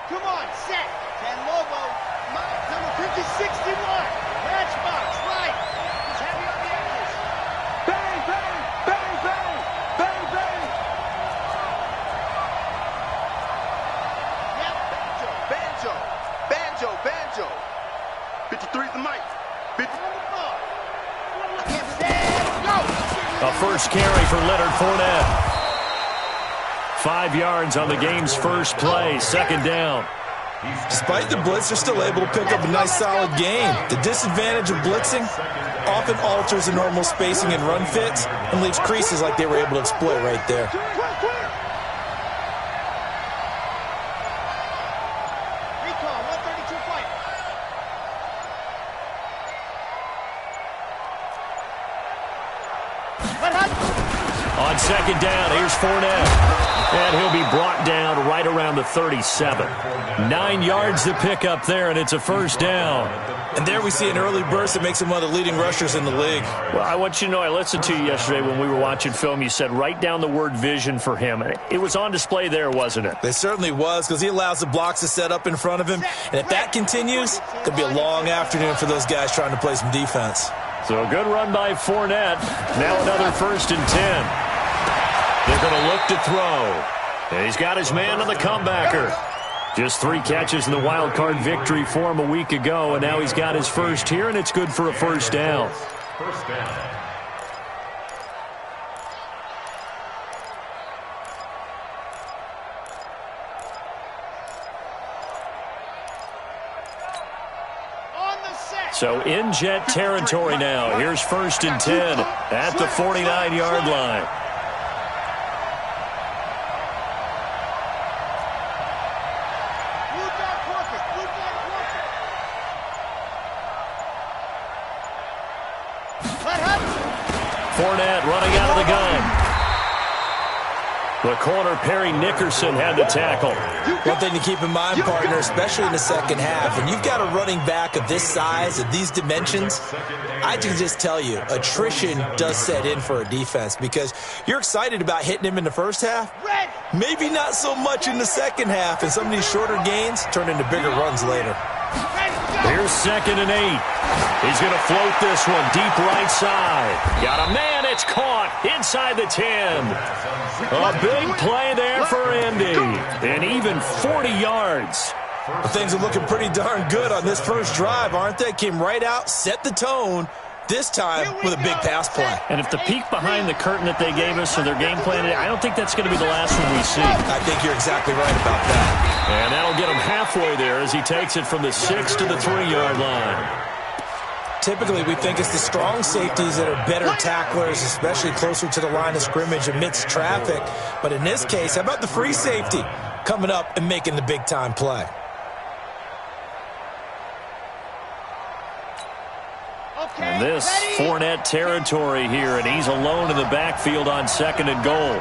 Come on, set. 10 Lobo. Number 5061. Matchbox, right. He's heavy on the edges. Bang, bang, bang, bang, bang, bang. Yep, banjo. Banjo, banjo, banjo. 53's the mic. 50 on the ball. A first carry for Leonard Fournette. 5 yards on the game's first play, second down. Despite the blitz, they're still able to pick up a nice solid gain. The disadvantage of blitzing often alters the normal spacing and run fits and leaves creases like they were able to exploit right there. Recall, 132 fight. On second down, here's Fournette. And he'll be brought down right around the 37. 9 yards to pick up there, and it's a first down. And there we see an early burst that makes him one of the leading rushers in the league. Well, I want you to know, I listened to you yesterday when we were watching film. You said write down the word vision for him. It was on display there, wasn't it? It certainly was, because he allows the blocks to set up in front of him. And if that continues, it could be a long afternoon for those guys trying to play some defense. So a good run by Fournette. Now another 1st and 10. They're going to look to throw. And he's got his man on the comebacker. Just 3 catches in the wild card victory for him a week ago, and now he's got his first here, and it's good for a first down. First down. So in jet territory now. Here's 1st and 10 at the 49-yard line. Fournette running out of the gun. The corner, Perry Nickerson, had the tackle. One thing to keep in mind, partner, especially in the second half, when you've got a running back of this size, of these dimensions, I can just tell you, attrition does set in for a defense because you're excited about hitting him in the first half. Maybe not so much in the second half, and some of these shorter gains turn into bigger runs later. Here's 2nd and 8. He's going to float this one deep right side. Got a man. It's caught inside the 10. A big play there for Indy. And even 40 yards. Well, things are looking pretty darn good on this first drive, aren't they? Came right out, set the tone, this time with a big pass play. And if the peek behind the curtain that they gave us for their game plan, I don't think that's going to be the last one we see. I think you're exactly right about that. And that'll get him halfway there as he takes it from the 6 to the 3-yard line. Typically, we think it's the strong safeties that are better tacklers, especially closer to the line of scrimmage amidst traffic. But in this case, how about the free safety coming up and making the big-time play? And this Fournette territory here, and he's alone in the backfield on 2nd and goal.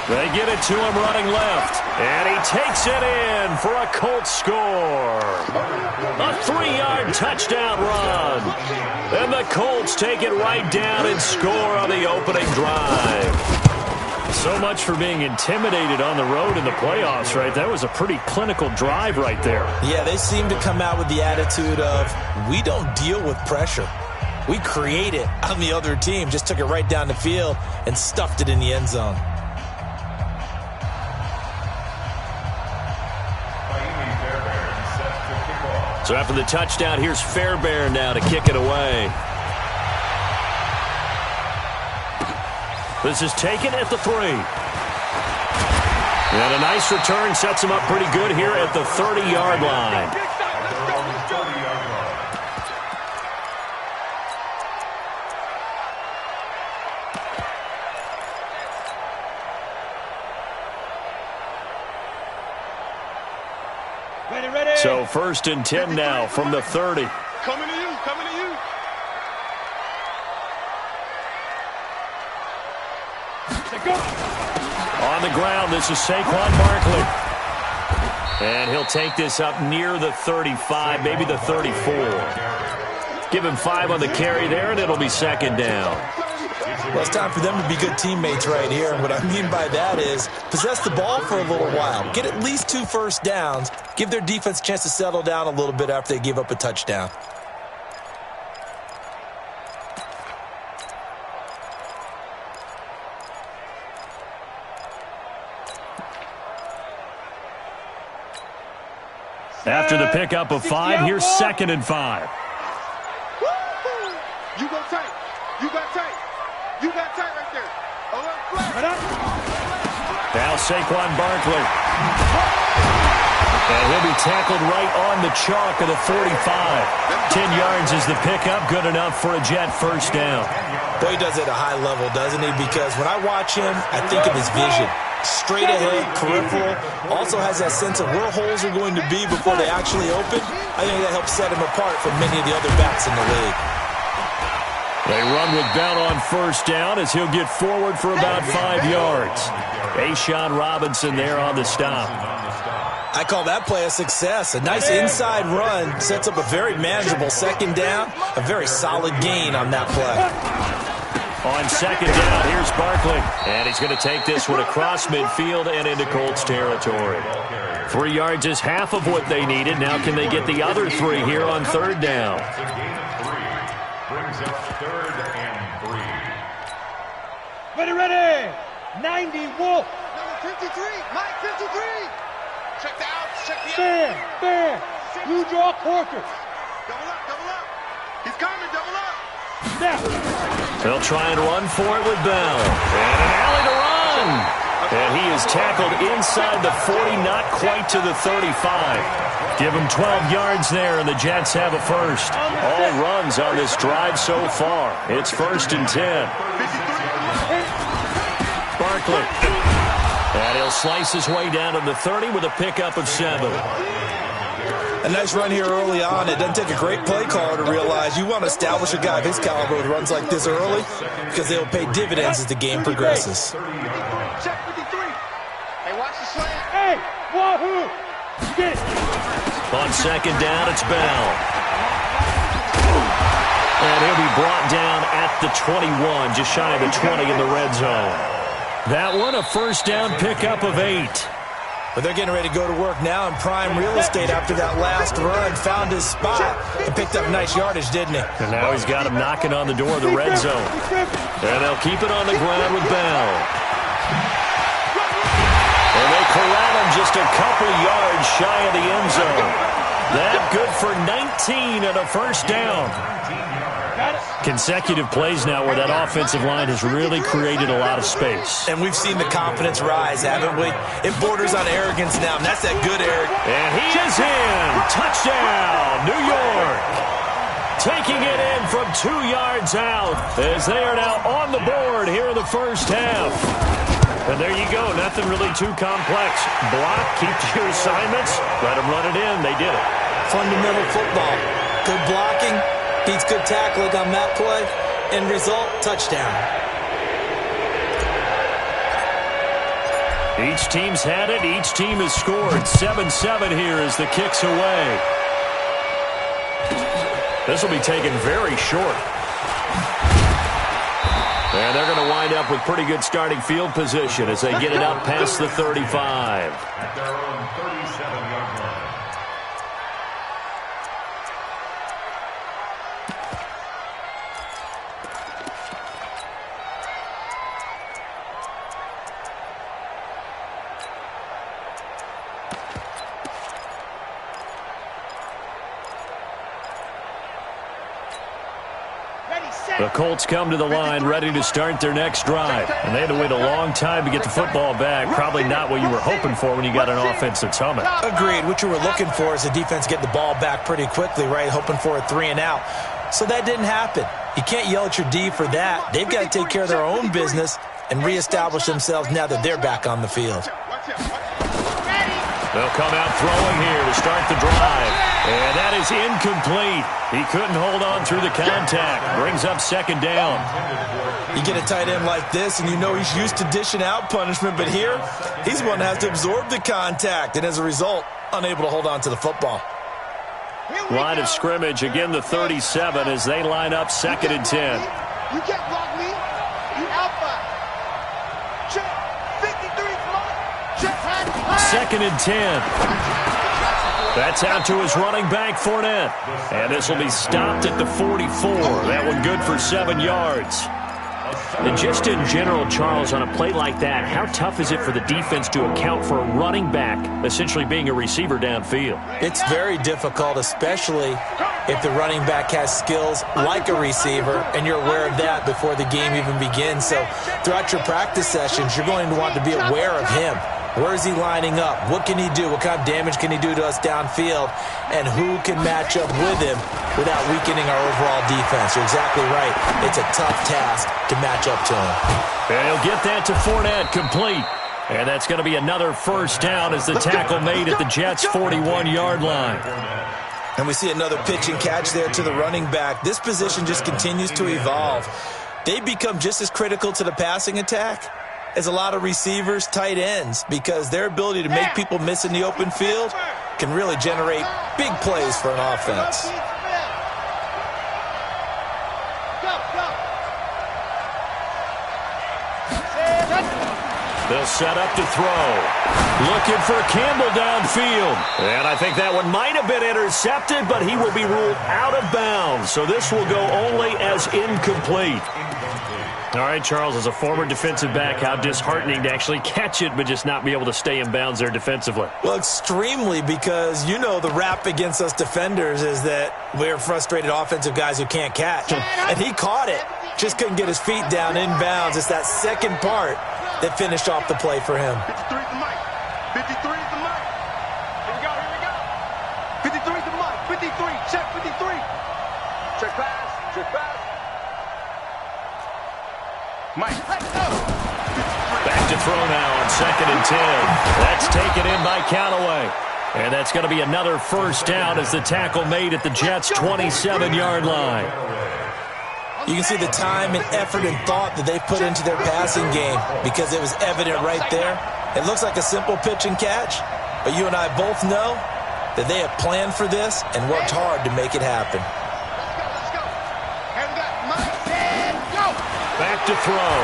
They get it to him running left, and he takes it in for a Colts score. A 3-yard touchdown run. And the Colts take it right down and score on the opening drive. So much for being intimidated on the road in the playoffs, right? That was a pretty clinical drive right there. Yeah, they seem to come out with the attitude of, we don't deal with pressure. We create it on the other team. Just took it right down the field and stuffed it in the end zone. So after the touchdown, here's Fairbairn now to kick it away. This is taken at the 3. And a nice return sets him up pretty good here at the 30-yard line. Ready. So 1st and 10 now from the 30. Coming to you, coming to you. On the ground, this is Saquon Barkley. And he'll take this up near the 35, maybe the 34. Give him 5 on the carry there, and it'll be 2nd down. Well, it's time for them to be good teammates right here. And what I mean by that is possess the ball for a little while. Get at least 2 first downs. Give their defense a chance to settle down a little bit after they give up a touchdown. After the pickup of 5, here's 2nd and 5. You go tight. You got tight. You got tight right there. Now Saquon Barkley. And he'll be tackled right on the chalk of the 45. 10 yards is the pickup. Good enough for a Jet first down. Boy, he does it at a high level, doesn't he? Because when I watch him, I think of his vision. Straight ahead, peripheral. Also has that sense of where holes are going to be before they actually open. I think that helps set him apart from many of the other backs in the league. They run with Bell on first down as he'll get forward for about 5 yards. A'Shawn Robinson there on the stop. I call that play a success. A nice inside run sets up a very manageable 2nd down. A very solid gain on that play. On 2nd down, here's Barkley. And he's going to take this one across midfield and into Colts territory. 3 yards is half of what they needed. Now can they get the other 3 here on 3rd down? Brings up 3rd and 3. Ready. 90 Wolf. Number 53. Mike 53. Check the out. Check the out. Fair. You draw quarter. Double up. He's coming. Double up. They'll try and run for it with Bell. And an alley to run. And he is tackled inside the 40, not quite to the 35. Give him 12 yards there, and the Jets have a first. All runs on this drive so far. It's 1st and 10. Barkley. And he'll slice his way down to the 30 with a pickup of 7. A nice run here early on. It doesn't take a great play caller to realize you want to establish a guy of his caliber with runs like this early because they'll pay dividends as the game progresses. Check 53. Hey, watch the slant. Hey, wahoo! Get it. On 2nd down, it's Bell. And he'll be brought down at the 21, just shy of the 20 in the red zone. That one, a first down pickup of 8. But they're getting ready to go to work now in prime real estate after that last run. Found his spot and picked up nice yardage, didn't he? And now he's got him knocking on the door of the red zone. And they'll keep it on the ground with Bell. And they corral him just a couple yards shy of the end zone. That good for 19 and a first down. Consecutive plays now where that offensive line has really created a lot of space. And we've seen the confidence rise, haven't we? It borders on arrogance now, and that's that good arrogance. And he is in. Touchdown, New York. Taking it in from 2 yards out as they are now on the board here in the first half. And there you go. Nothing really too complex. Block, keep your assignments, let them run it in. They did it. Fundamental football. Good blocking. Beats good tackling on that play. End result, touchdown. Each team's had it. Each team has scored. 7-7 here as the kick's away. This will be taken very short. And they're going to wind up with pretty good starting field position as they get it out past the 35. At their own 37-yard line. The Colts come to the line ready to start their next drive. And they had to wait a long time to get the football back. Probably not what you were hoping for when you got an offense that's humming. Agreed. What you were looking for is the defense get the ball back pretty quickly, right? Hoping for a 3 and out. So that didn't happen. You can't yell at your D for that. They've got to take care of their own business and reestablish themselves now that they're back on the field. They'll come out throwing here to start the drive. And that is incomplete. He couldn't hold on through the contact. Brings up 2nd down. You get a tight end like this, and you know he's used to dishing out punishment, but here, he's the one that has to absorb the contact, and as a result, unable to hold on to the football. Line of scrimmage, again the 37 as they line up 2nd and 10. You can't block me. You 2nd and 10. That's out to his running back, Fournette. And this will be stopped at the 44. That one good for 7 yards. And just in general, Charles, on a play like that, how tough is it for the defense to account for a running back essentially being a receiver downfield? It's very difficult, especially if the running back has skills like a receiver, and you're aware of that before the game even begins. So throughout your practice sessions, you're going to want to be aware of him. Where is he lining up? What can he do? What kind of damage can he do to us downfield? And who can match up with him without weakening our overall defense? You're exactly right. It's a tough task to match up to him. And he'll get that to Fournette, complete. And that's going to be another first down as the tackle made at the Jets' 41-yard line. And we see another pitch and catch there to the running back. This position just continues to evolve. They become just as critical to the passing attack as a lot of receivers, tight ends, because their ability to make people miss in the open field can really generate big plays for an offense. They'll set up to throw. Looking for Campbell downfield. And I think that one might have been intercepted, but he will be ruled out of bounds. So this will go only as incomplete. All right, Charles, as a former defensive back, how disheartening to actually catch it but just not be able to stay in bounds there defensively. Well, extremely, because you know the rap against us defenders is that we're frustrated offensive guys who can't catch. And he caught it, just couldn't get his feet down in bounds. It's that second part that finished off the play for him. 53 is the mic. 53 is the mic. Here we go, here we go. 53 is the mic. 53, check 53. Check pass, check pass. Mike. Back to throw now on 2nd and 10. That's taken in by Callaway. And that's going to be another first down as the tackle made at the Jets' 27-yard line. You can see the time and effort and thought that they put into their passing game because it was evident right there. It looks like a simple pitch and catch, but you and I both know that they have planned for this and worked hard to make it happen. Back to throw.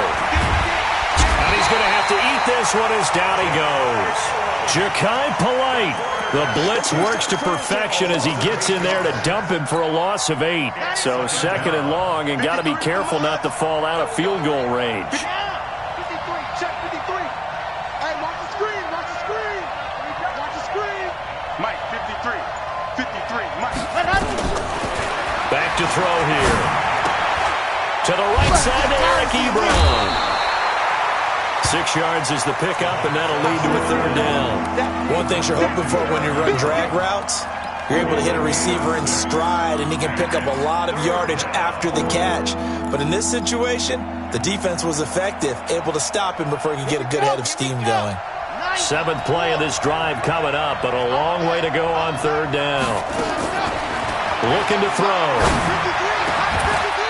And he's going to have to eat this one as down he goes. Ja'Kai Polite. The blitz works to perfection as he gets in there to dump him for a loss of 8. So 2nd and long, and got to be careful not to fall out of field goal range. 53, check 53. Hey, watch the screen, watch the screen. Watch the screen. Mike, 53. 53, Mike. Back to throw here. To the right side to Eric Ebron. 6 yards is the pickup, and that'll lead to a 3rd down. One thing you're hoping for when you run drag routes, you're able to hit a receiver in stride, and he can pick up a lot of yardage after the catch. But in this situation, the defense was effective, able to stop him before he could get a good head of steam going. 7th play of this drive coming up, but a long way to go on 3rd down. Looking to throw.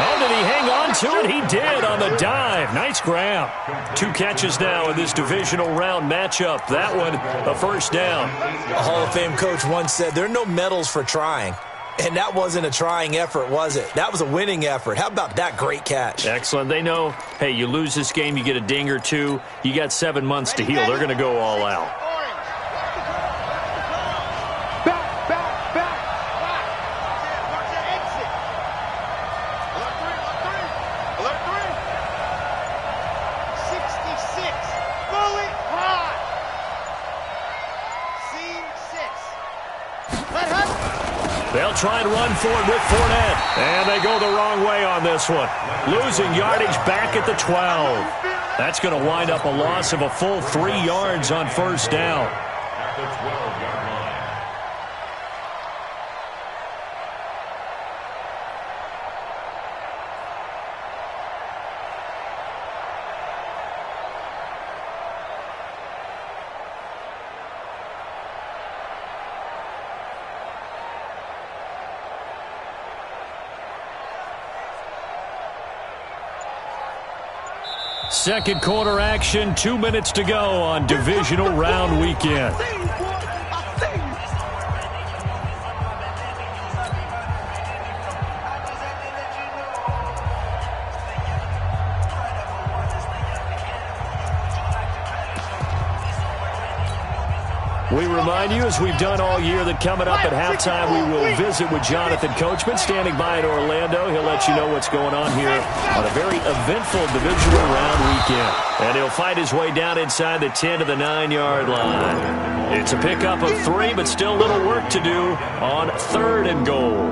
Oh, did he hang on to it? He did on the dive. Nice grab. 2 catches now in this divisional round matchup. That one, a first down. A Hall of Fame coach once said, there are no medals for trying. And that wasn't a trying effort, was it? That was a winning effort. How about that great catch? Excellent. They know, hey, you lose this game, you get a ding or 2. You got 7 months to heal. They're going to go all out. They'll try and run for it with Fournette. And they go the wrong way on this one. Losing yardage back at the 12. That's going to wind up a loss of a full 3 yards on first down. At the 12-yard line. Second quarter action, 2 minutes to go on divisional round weekend. We remind you, as we've done all year, that coming up at halftime, we will visit with Jonathan Coachman, standing by in Orlando. He'll let you know what's going on here on a very eventful divisional round weekend. And he'll fight his way down inside the 10 to the 9-yard line. It's a pickup of 3, but still a little work to do on 3rd and goal.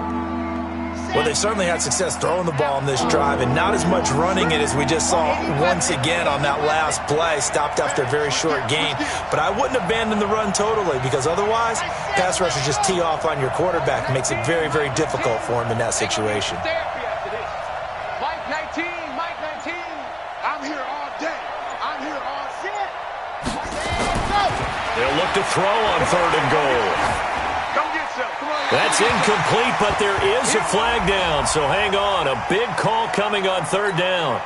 Well, they certainly had success throwing the ball on this drive, and not as much running it as we just saw once again on that last play. Stopped after a very short gain. But I wouldn't abandon the run totally, because otherwise, pass rushers just tee off on your quarterback. It makes it very, very difficult for him in that situation. Mike 19, I'm here all day. I'm here all set. They'll look to throw on 3rd and goal. That's incomplete, but there is a flag down, so hang on. A big call coming on 3rd down.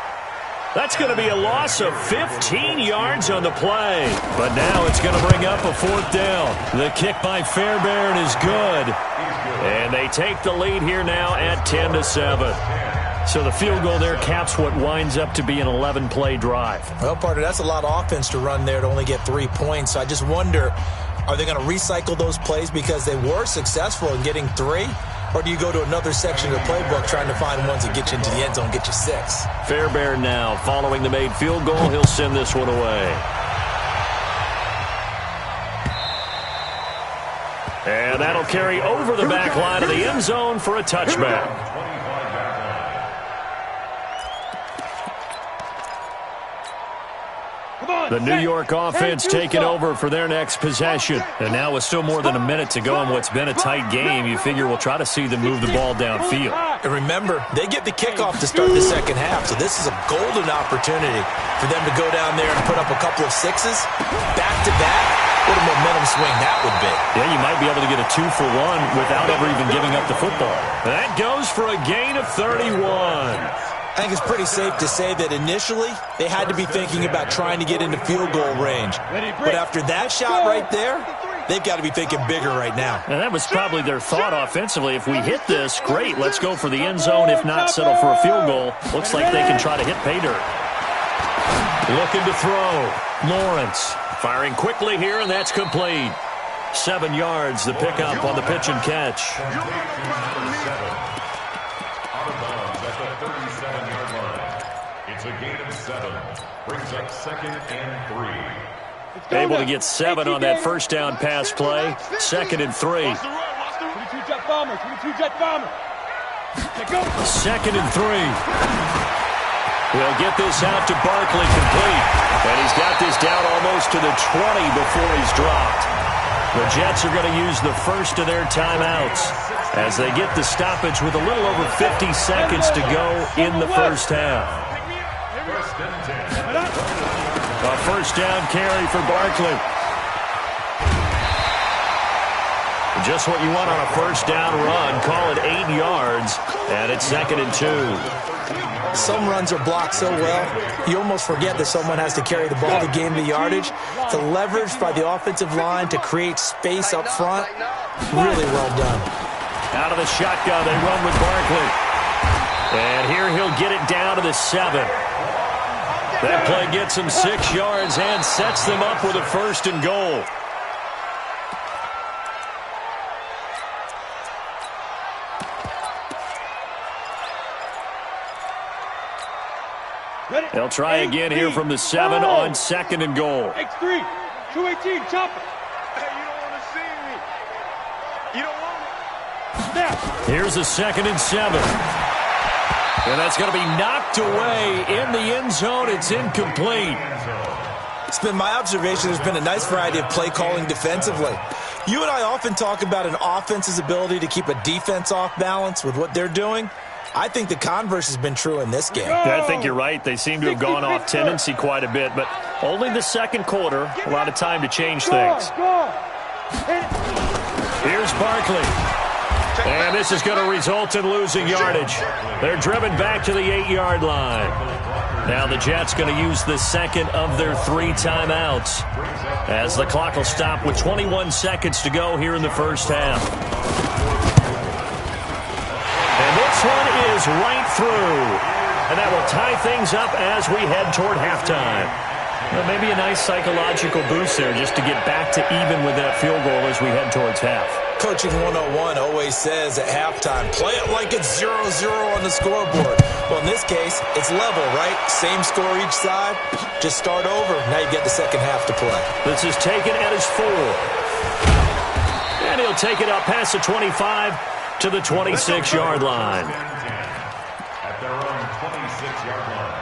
That's going to be a loss of 15 yards on the play. But now it's going to bring up a 4th down. The kick by Fairbairn is good. And they take the lead here now at 10-7. So the field goal there caps what winds up to be an 11-play drive. Well, partner, that's a lot of offense to run there to only get 3 points. So I just wonder, are they going to recycle those plays because they were successful in getting 3? Or do you go to another section of the playbook trying to find ones that get you into the end zone, get you 6? Fairbairn now following the made field goal. He'll send this one away. And that'll carry over the back line of the end zone for a touchback. The New York offense taking over for their next possession. And now with still more than a minute to go in what's been a tight game, you figure we'll try to see them move the ball downfield. And remember, they get the kickoff to start the second half, so this is a golden opportunity for them to go down there and put up a couple of 6s back-to-back. What a momentum swing that would be. Yeah, you might be able to get a 2-for-1 without ever even giving up the football. That goes for a gain of 31. I think it's pretty safe to say that initially they had to be thinking about trying to get into field goal range. But after that shot right there, they've got to be thinking bigger right now. And that was probably their thought offensively. If we hit this, great, let's go for the end zone. If not, settle for a field goal. Looks like they can try to hit pay dirt. Looking to throw. Lawrence firing quickly here, and that's complete. 7 yards, the pickup on the pitch and catch. It's a gain of 7. Brings up 2nd and 3. Able to get 7 on that first down pass play. 2nd and 3. 2nd and 3. We'll get this out to Barkley, complete. And he's got this down almost to the 20 before he's dropped. The Jets are going to use the first of their timeouts as they get the stoppage with a little over 50 seconds to go in the first half. A first down carry for Barkley. Just what you want on a first down run. Call it 8 yards, and it's 2nd and 2. Some runs are blocked so well, you almost forget that someone has to carry the ball to gain the yardage. The leverage by the offensive line to create space up front, really well done. Out of the shotgun, they run with Barkley. And here he'll get it down to the 7. That play gets him 6 yards and sets them up with a 1st and goal. They'll try again here from the 7 on 2nd and goal. X3, 218, chopper. Hey, you don't want to see me. You don't want me. Snap. Here's a 2nd and 7. And that's going to be knocked away in the end zone. It's incomplete. It's been my observation there's been a nice variety of play calling defensively. You and I often talk about an offense's ability to keep a defense off balance with what they're doing. I think the converse has been true in this game. Yeah, I think you're right. They seem to have gone off tendency quite a bit, but only the second quarter, a lot of time to change things. Here's Barkley. And this is going to result in losing yardage. They're driven back to the 8-yard line. Now the Jets going to use the second of their 3 timeouts as the clock will stop with 21 seconds to go here in the first half. And this one is right through. And that will tie things up as we head toward halftime. Well, maybe a nice psychological boost there just to get back to even with that field goal as we head towards half. Coaching 101 always says at halftime, play it like it's 0-0 on the scoreboard. Well, in this case, it's level, right? Same score each side. Just start over. Now you get the second half to play. This is taken at his 4. And he'll take it up past the 25 to the 26-yard line. At their own 26-yard line.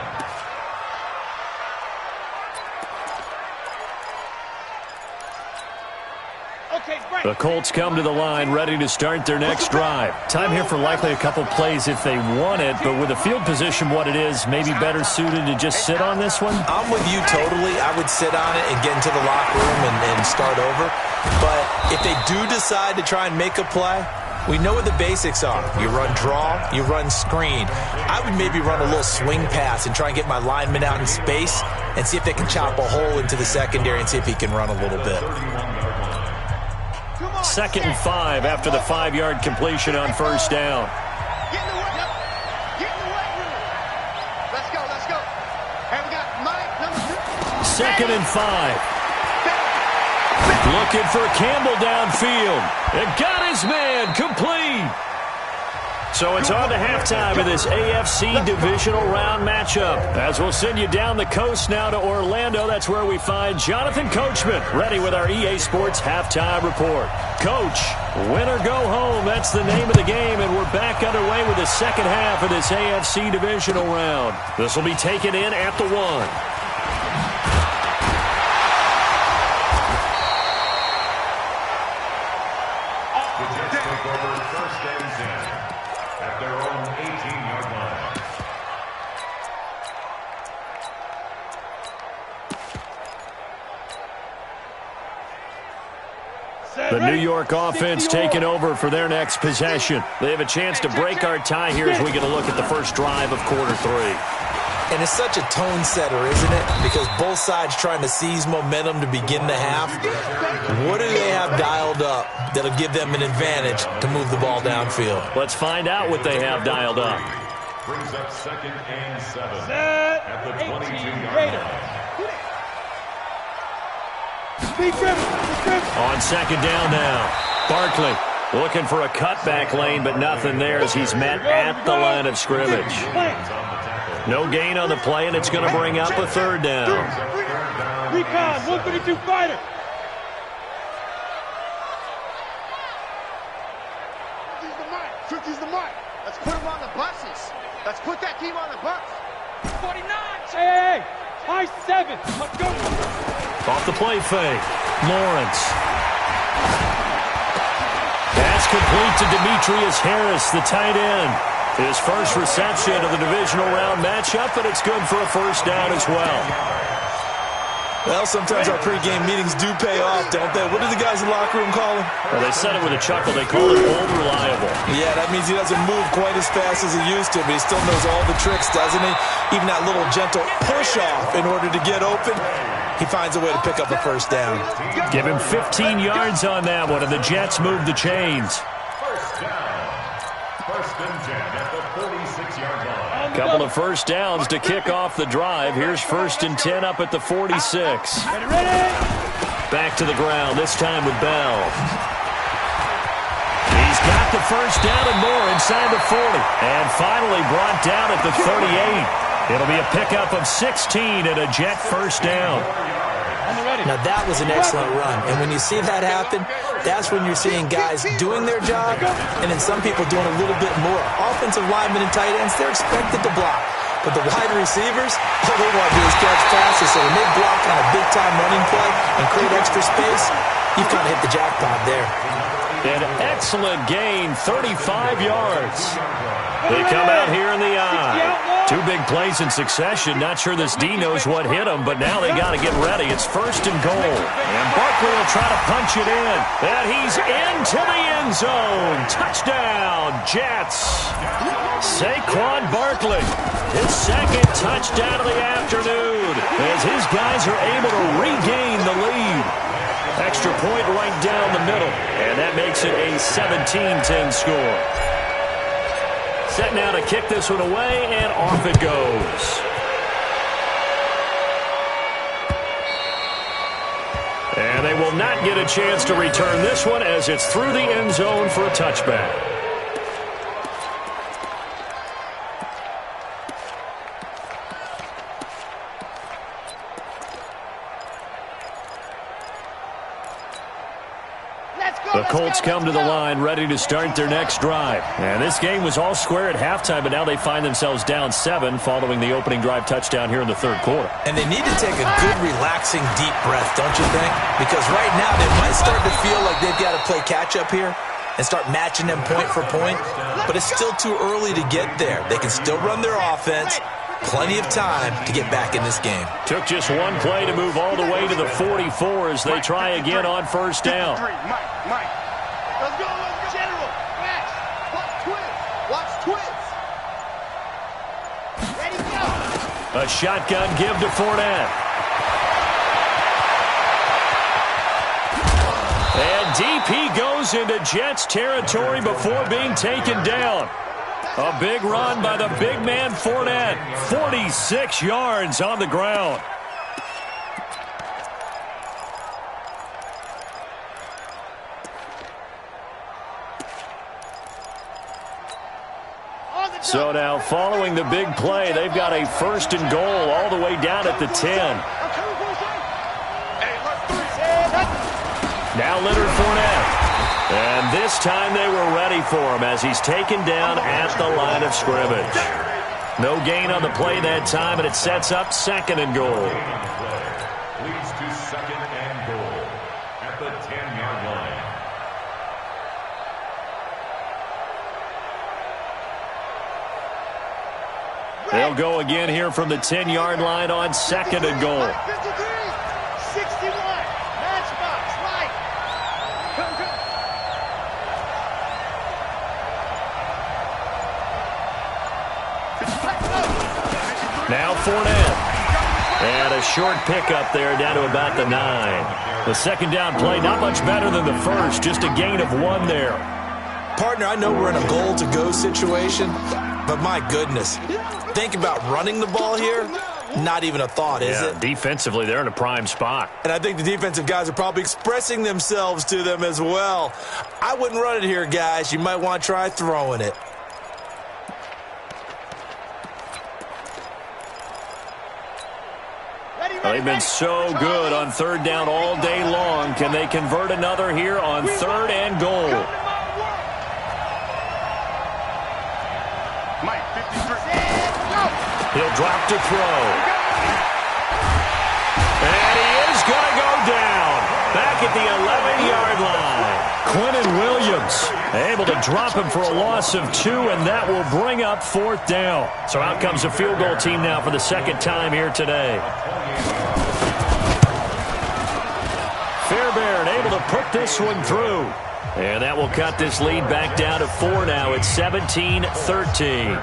The Colts come to the line ready to start their next drive. Time here for likely a couple plays if they want it, but with the field position what it is, maybe better suited to just sit on this one? I'm with you totally. I would sit on it and get into the locker room and start over. But if they do decide to try and make a play, we know what the basics are. You run draw, you run screen. I would maybe run a little swing pass and try and get my lineman out in space and see if they can chop a hole into the secondary and see if he can run a little bit. 2nd and 5 after the 5-yard completion on first down. Get in the way. Yep. Get in the way. Let's go. Let's go. And we got Mike, number 2. 2nd and 5. Looking for Campbell downfield. It got his man complete. So it's on to halftime of this AFC divisional round matchup. As we'll send you down the coast now to Orlando. That's where we find Jonathan Coachman ready with our EA Sports halftime report. Coach, win or go home. That's the name of the game, and we're back underway with the second half of this AFC divisional round. This will be taken in at the 1. The New York offense taking over for their next possession. They have a chance to break our tie here as we get a look at the first drive of quarter 3. And it's such a tone setter, isn't it? Because both sides trying to seize momentum to begin the half. What do they have dialed up that'll give them an advantage to move the ball downfield? Let's find out what they have dialed up. Brings up 2nd and 7 at the 22-yard line. On 2nd down now, Barkley looking for a cutback lane, but nothing there as he's met at the line of scrimmage. No gain on the play, and it's going to bring up a 3rd down. Recon, 132 fighter. Use the mic. Let's put him on the buses. Let's put that team on the bus. 49. Hey, high 7. Let's go. Off the play fake. Lawrence. Pass complete to Demetrius Harris, the tight end. His first reception of the divisional round matchup, and it's good for a first down as well. Well, sometimes our pregame meetings do pay off, don't they? What do the guys in the locker room call him? Well, they said it with a chuckle. They call it old reliable. Yeah, that means he doesn't move quite as fast as he used to, but he still knows all the tricks, doesn't he? Even that little gentle push-off in order to get open. He finds a way to pick up a first down. Give him 15 yards on that one, and the Jets move the chains. First down. 1st and 10 at the 46-yard line. Couple of first downs to kick off the drive. Here's 1st and 10 up at the 46. Back to the ground, this time with Bell. He's got the first down and more inside the 40. And finally brought down at the 38. It'll be a pickup of 16 and a Jet first down. Now, that was an excellent run. And when you see that happen, that's when you're seeing guys doing their job and then some people doing a little bit more. Offensive linemen and tight ends, they're expected to block. But the wide receivers, all they want to do is catch passes. So when they block on a big-time running play and create extra space, you've kind of hit the jackpot there. An excellent gain, 35 yards. They come out here in the eye. 2 big plays in succession. Not sure this D knows what hit him, but now they got to get ready. It's 1st and goal. And Barkley will try to punch it in. And he's into the end zone. Touchdown, Jets. Saquon Barkley, his 2nd touchdown of the afternoon, as his guys are able to regain the lead. Extra point right down the middle, and that makes it a 17-10 score. Set now to kick this one away, and off it goes. will not get a chance to return this one as it's through the end zone for a touchback. The Colts come to the line ready to start their next drive. And this game was all square at halftime, but now they find themselves down 7 following the opening drive touchdown here in the third quarter. And they need to take a good, relaxing, deep breath, don't you think? Because right now they might start to feel like they've got to play catch-up here and start matching them point for point. But it's still too early to get there. They can still run their offense. Plenty of time to get back in this game. Took just one play to move all the way to the 44 as they try again on first down. Mike. Let's go, General. Max. Watch twins. Ready, go. A shotgun give to Fournette. And deep he goes into Jets territory before being taken down. A big run by the big man Fournette. 46 yards on the ground. So now following the big play, they've got a first and goal all the way down at the 10. Now Leonard Fournette. And this time they were ready for him as he's taken down at the line of scrimmage. No gain on the play that time, and it sets up second and goal. Leads to second and goal at the 10-yard line. They'll go again here from the 10-yard line on second and goal. 61. Matchbox, right. Now Fournette. And a short pickup there down to about the 9. The second down play, not much better than the first, just a gain of 1 there. Partner, I know we're in a goal-to-go situation, but my goodness, think about running the ball here. Not even a thought, is it? Defensively, they're in a prime spot. And I think the defensive guys are probably expressing themselves to them as well. I wouldn't run it here, guys. You might want to try throwing it. They've been so good on third down all day long. Can they convert another here on third and goal? He'll drop to throw. And he is going to go down. Back at the 11-yard line. Quentin Williams able to drop him for a loss of 2, and that will bring up fourth down. So out comes the field goal team now for the second time here today. Fairbairn able to put this one through. And that will cut this lead back down to 4 now. It's 17-13.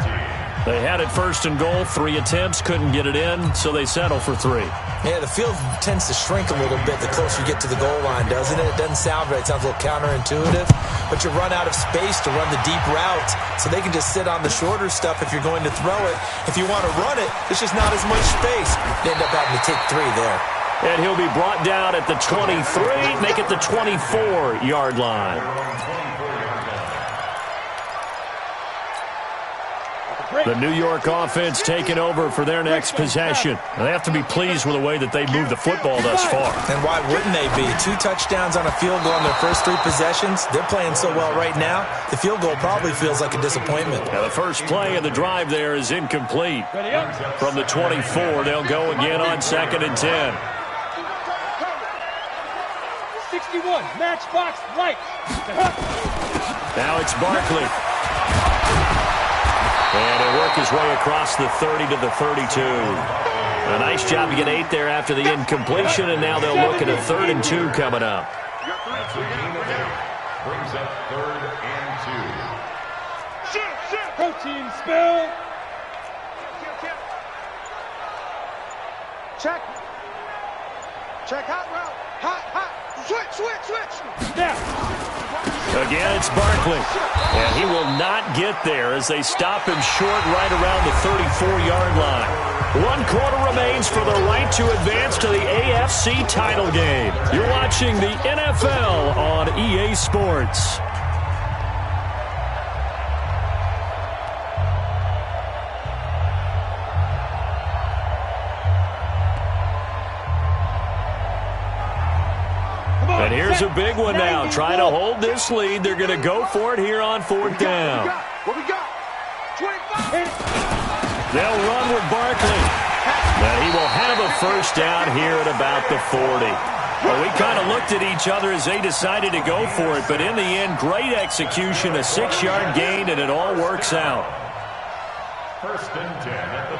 They had it first and goal, 3 attempts, couldn't get it in, so they settle for 3. Yeah, the field tends to shrink a little bit the closer you get to the goal line, doesn't it? It doesn't sound right. It sounds a little counterintuitive, but you run out of space to run the deep routes, so they can just sit on the shorter stuff if you're going to throw it. If you want to run it, there's just not as much space. They end up having to take 3 there. And he'll be brought down at the 23, make it the 24-yard line. The New York offense taking over for their next possession. They have to be pleased with the way that they moved the football thus far. And why wouldn't they be? 2 touchdowns on a field goal in their first 3 possessions. They're playing so well right now, the field goal probably feels like a disappointment. Now the first play of the drive there is incomplete. From the 24, they'll go again on second and 10. 61, matchbox, right. Now it's Barkley. And he'll work his way across the 30 to the 32. A nice job to get 8 there after the incompletion, and now they'll look at a 3rd and 2 coming up. That's a gain of 8. Brings up 3rd and 2. Protein spill. Check hot route. Hot. Switch. Now. Again, it's Barkley. And he will not get there as they stop him short right around the 34-yard line. 1 quarter remains for the right to advance to the AFC title game. You're watching the NFL on EA Sports. And here's a big one now. Trying to hold this lead. They're going to go for it here on 4th down. What we got? 25. They'll run with Barkley. And he will have a first down here at about the 40. Well, we kind of looked at each other as they decided to go for it. But in the end, great execution, a 6-yard gain, and it all works out. First and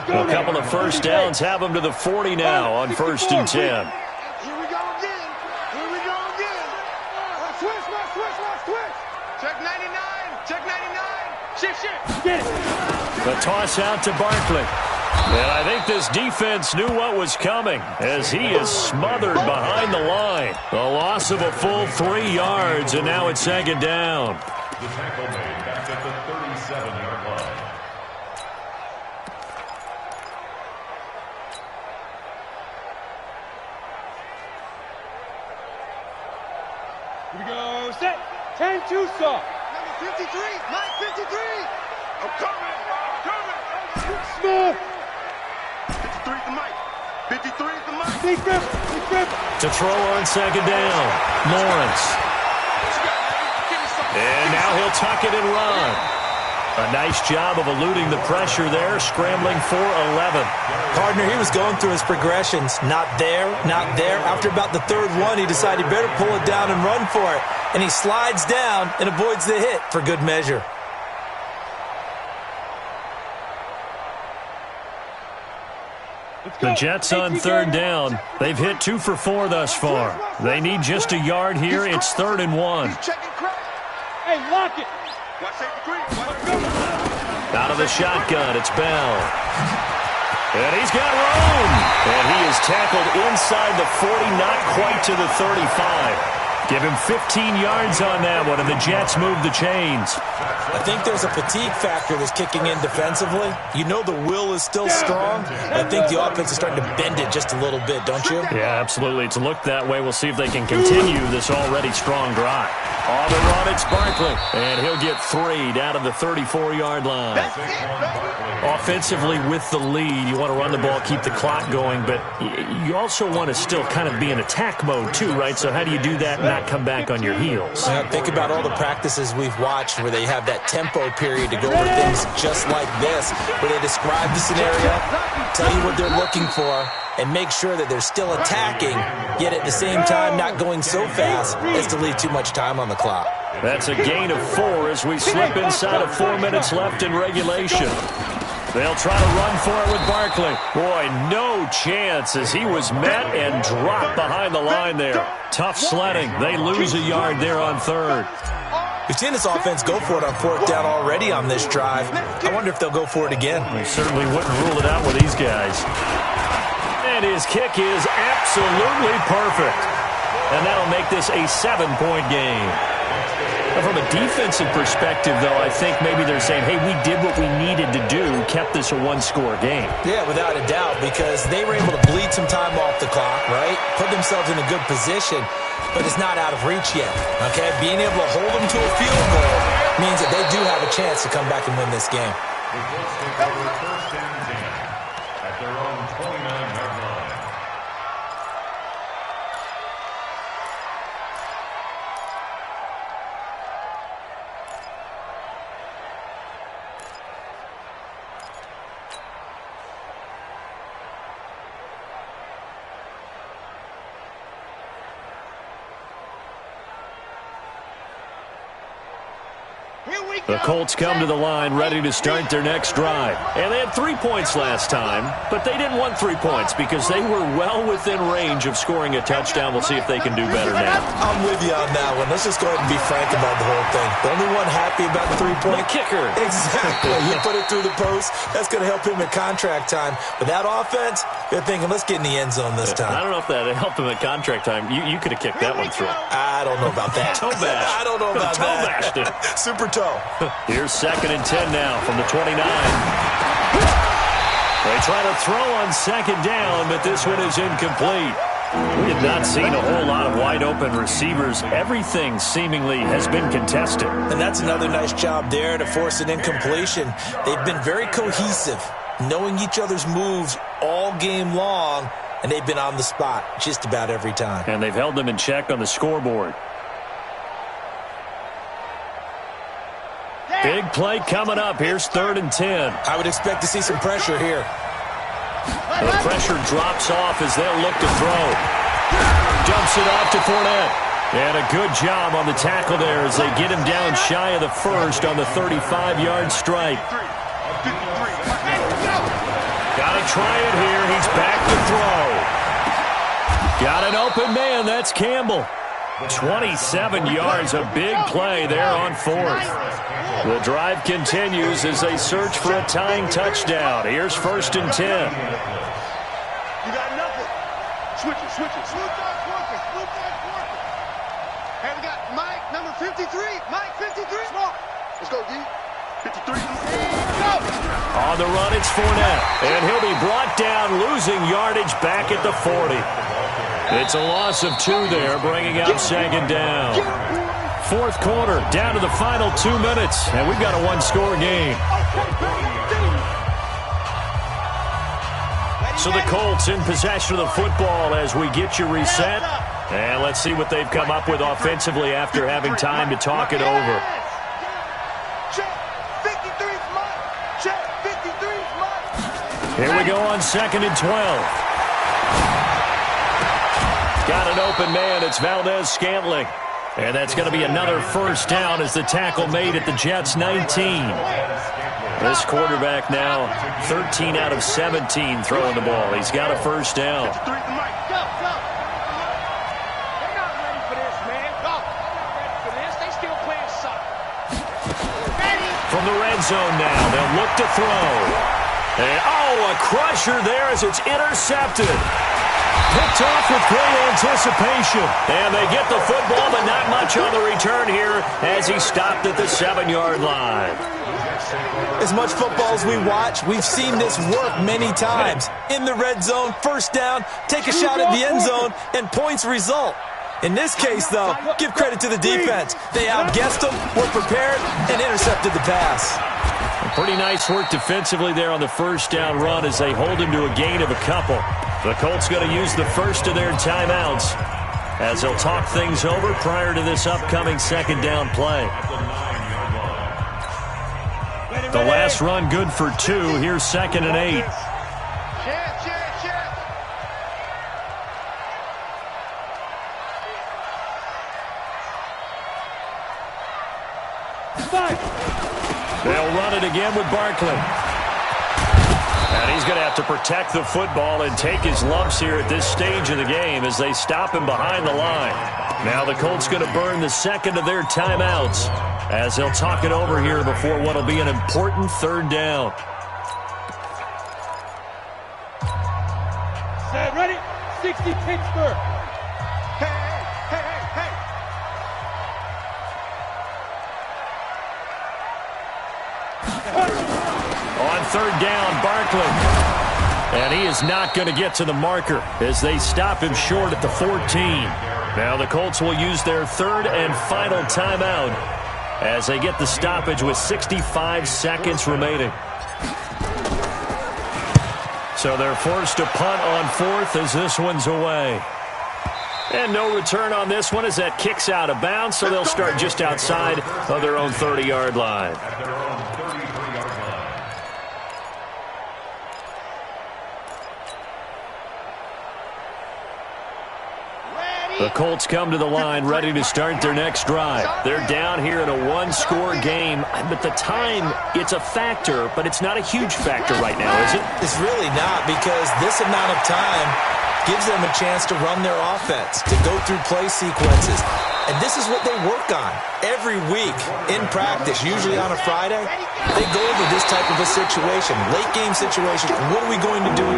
10. A couple of first downs have them to the 40 now on 1st and 10. Check 99. Check 99. Shift. Get it. The toss out to Barkley. And I think this defense knew what was coming as he is smothered behind the line. The loss of a full 3 yards, and now it's 2nd down. The tackle made back at the 37-yard line. Here we go. Set. 10-2 saw. Number 53. Mike 53. I'm coming. Smith. 53 is the Mike. 53 is the Mike. Big grip. To throw on 2nd down. Lawrence. And now he'll tuck it and run. A nice job of eluding the pressure there, scrambling for 11. Partner, he was going through his progressions. Not there, not there. After about the 3rd one, he decided he better pull it down and run for it. And he slides down and avoids the hit for good measure. The Jets on 3rd down. They've hit 2 for 4 thus far. They need just a yard here. It's 3rd and 1. Hey, lock it. Out of the shotgun, it's Bell. And he's got room. And he is tackled inside the 40, not quite to the 35. Give him 15 yards on that one, and the Jets move the chains. I think there's a fatigue factor that's kicking in defensively. You know the will is still strong. I think the offense is starting to bend it just a little bit, don't you? Yeah, absolutely. It's looked that way. We'll see if they can continue this already strong drive. On the run, it's Barkley. And he'll get 3 down to the 34-yard line. Offensively with the lead, you want to run the ball, keep the clock going, but you also want to still kind of be in attack mode too, right? So how do you do that and not come back on your heels? Think about all the practices we've watched where they have that tempo period to go over things just like this, where they describe the scenario, tell you what they're looking for, and make sure that they're still attacking, yet at the same time not going so fast as to leave too much time on the clock. That's a gain of 4 as we slip inside of 4 minutes left in regulation. They'll try to run for it with Barkley. Boy, no chance as he was met and dropped behind the line there. Tough sledding. They lose a yard there on 3rd. We've seen this offense go for it on 4th down already on this drive. I wonder if they'll go for it again. They certainly wouldn't rule it out with these guys. And his kick is absolutely perfect. And that'll make this a 7-point game. From a defensive perspective, though, I think maybe they're saying, hey, we did what we needed to do, kept this a 1-score game. Yeah, without a doubt, because they were able to bleed some time off the clock, right? Put themselves in a good position, but it's not out of reach yet, okay? Being able to hold them to a field goal means that they do have a chance to come back and win this game. The Colts take over 1st and 10 at their own 29-yard line. The Colts come to the line ready to start their next drive. And they had 3 points last time, but they didn't want 3 points because they were well within range of scoring a touchdown. We'll see if they can do better now. I'm with you on that one. Let's just go ahead and be frank about the whole thing. The only one happy about the 3-point? The kicker. Exactly. He put it through the post. That's going to help him at contract time. But that offense, they're thinking, let's get in the end zone this time. I don't know if that helped him at contract time. You could have kicked that one through. I don't know about that. Toe bash. I don't know about toe that. bashed it. Super toe. Here's 2nd and 10 now from the 29. They try to throw on 2nd down, but this one is incomplete. We have not seen a whole lot of wide-open receivers. Everything seemingly has been contested. And that's another nice job there to force an incompletion. They've been very cohesive, knowing each other's moves all game long, and they've been on the spot just about every time. And they've held them in check on the scoreboard. Big play coming up. Here's 3rd and 10. I would expect to see some pressure here. The pressure drops off as they'll look to throw. Dumps it off to Fournette. And a good job on the tackle there as they get him down shy of the first on the 35-yard strike. Got to try it here. He's back to throw. Got an open man. That's Campbell. 27 yards, a big play there on 4th. The drive continues as they search for a tying touchdown. Here's 1st and 10. You got nothing. Switch it. Smooth dog working. Hey, we got Mike, number 53. Mike, 53. Smart. Let's go, D. 53. Go. On the run, it's Fournette. And he'll be brought down, losing yardage back at the 40. It's a loss of 2 there, bringing up 2nd down. 4th quarter, down to the final 2 minutes, and we've got a 1-score game. So the Colts in possession of the football as we get you reset. And let's see what they've come up with offensively after having time to talk it over. Here we go on 2nd and 12. Got an open man. It's Valdez-Scantling. And that's going to be another 1st down as the tackle made at the Jets' 19. This quarterback now 13 out of 17 throwing the ball. He's got a 1st down. They're not ready for this, man. They're not ready for this. They still playing soccer. From the red zone now, they'll look to throw. And, a crusher there as it's intercepted. Picked off with great anticipation. And they get the football, but not much on the return here as he stopped at the 7-yard line. As much football as we watch, we've seen this work many times. In the red zone, 1st down, take a shot at the end zone, and points result. In this case, though, give credit to the defense. They outguessed them, were prepared, and intercepted the pass. Pretty nice work defensively there on the 1st down run as they hold him to a gain of a couple. The Colts going to use the first of their timeouts as they'll talk things over prior to this upcoming 2nd down play. The last run good for 2. Here's 2nd and 8. They'll run it again with Barkley. And he's going to have to protect the football and take his lumps here at this stage of the game as they stop him behind the line. Now the Colts going to burn the 2nd of their timeouts as they'll talk it over here before what will be an important 3rd down. Set, ready? 60 Pittsburgh. Hey. On 3rd down, Barkley. And he is not going to get to the marker as they stop him short at the 14. Now the Colts will use their 3rd and final timeout as they get the stoppage with 65 seconds remaining. So they're forced to punt on 4th as this one's away. And no return on this one as that kicks out of bounds, so they'll start just outside of their own 30-yard line. Ready? The Colts come to the line ready to start their next drive. They're down here in a one-score game. But the time, it's a factor, but it's not a huge factor right now, is it? It's really not, because this amount of time gives them a chance to run their offense, to go through play sequences. And this is what they work on every week in practice, usually on a Friday. They go over this type of a situation, late-game situation. What are we going to do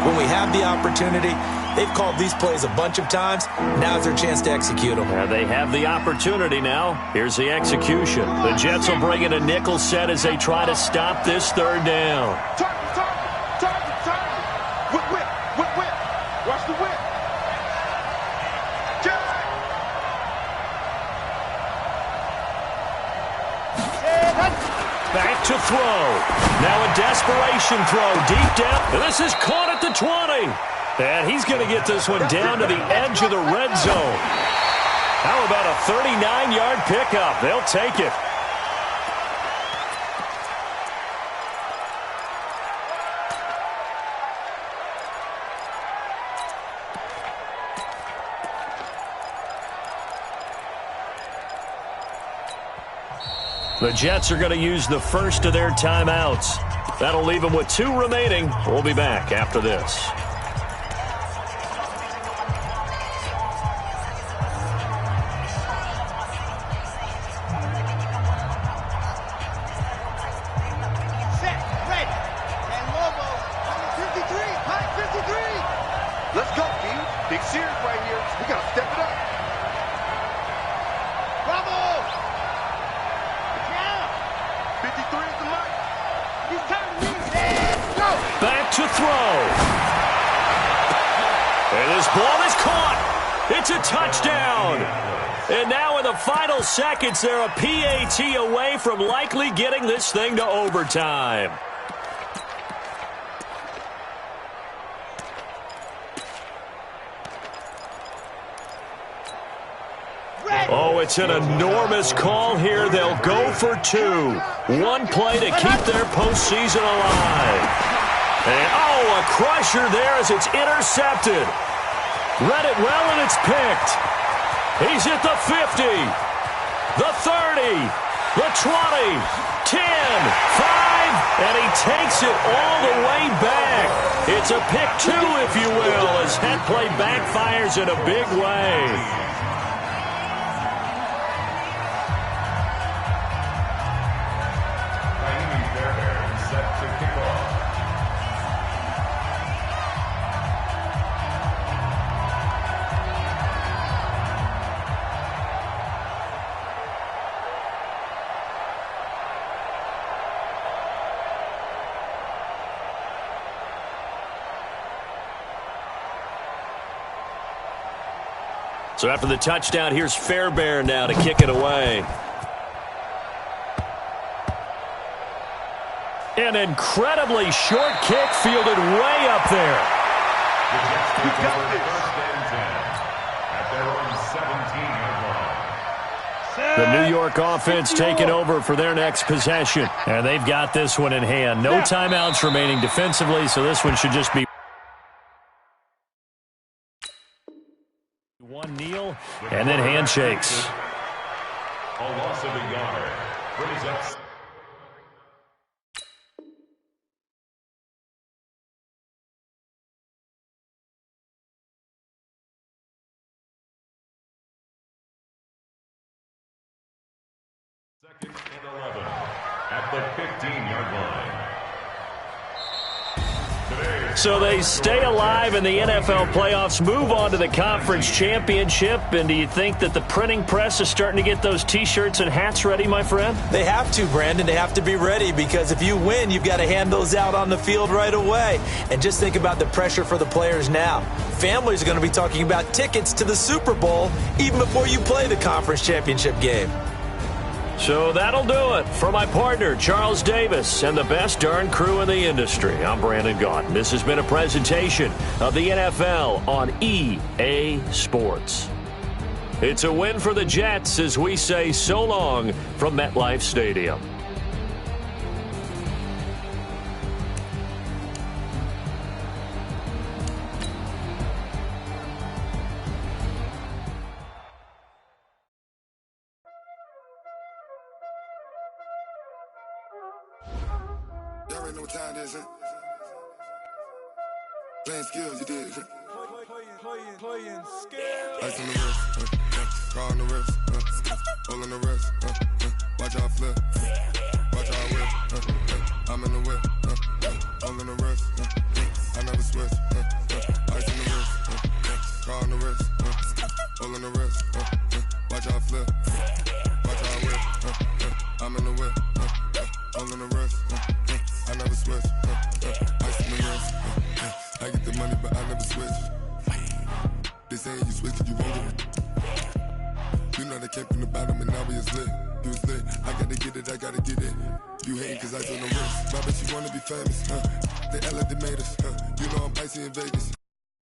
when we have the opportunity? They've called these plays a bunch of times. Now's their chance to execute them. Yeah, they have the opportunity now. Here's the execution. The Jets will bring in a nickel set as they try to stop this third down. Whip. Watch the whip. Back to throw. Now a desperation throw deep down. And this is caught at the 20. And he's going to get this one down to the edge of the red zone. How about a 39-yard pickup? They'll take it. The Jets are going to use the first of their timeouts. That'll leave them with 2 remaining. We'll be back after this. Set, ready. And Lobo, number 53, high 53. Let's go, D. Big series right here. We got to step it up. Bravo! Back to throw. And this ball is caught. It's a touchdown. And now in the final seconds, they're a PAT away from likely getting this thing to overtime. Oh, it's an enormous call here. They'll go for 2. One play to keep their postseason alive. And, oh, a crusher there as it's intercepted. Read it well, and it's picked. He's at the 50, the 30, the 20, 10, 5, and he takes it all the way back. It's a pick 2, if you will, as that play backfires in a big way. So after the touchdown, here's Fairbairn now to kick it away. An incredibly short kick fielded way up there. The New York offense taking over for their next possession. And they've got this one in hand. No timeouts remaining defensively, so this one should just be one kneel and then handshakes. A loss of a yard brings up. Second and 11 at the 15-yard line. So they stay alive in the NFL playoffs, move on to the conference championship. And do you think that the printing press is starting to get those T-shirts and hats ready, my friend? They have to, Brandon. They have to be ready, because if you win, you've got to hand those out on the field right away. And just think about the pressure for the players now. Families are going to be talking about tickets to the Super Bowl even before you play the conference championship game. So that'll do it. For my partner, Charles Davis, and the best darn crew in the industry, I'm Brandon Gaudin. This has been a presentation of the NFL on EA Sports. It's a win for the Jets as we say so long from MetLife Stadium. know what time it is, huh? Playing skills, you did, huh? Playing skills. Ice on the wrist, car on the wrist, hole on the wrist, watch how I flip, watch how I whip, I'm in the whip, hole in the wrist, I never switch, ice on the wrist, car on the wrist, hole in the wrist, watch how I flip, watch how I whip, I'm in the whip, hole in the wrist, I never switch, ice on the wrist, I get the money but I never switch. They saying you switch and you won't get it. You know they came from the bottom and now we is lit. You was lit, I gotta get it, I gotta get it. You hating cause I on the wrist. I bet you wanna be famous, huh? They act like they made us, huh? You know I'm icy in Vegas.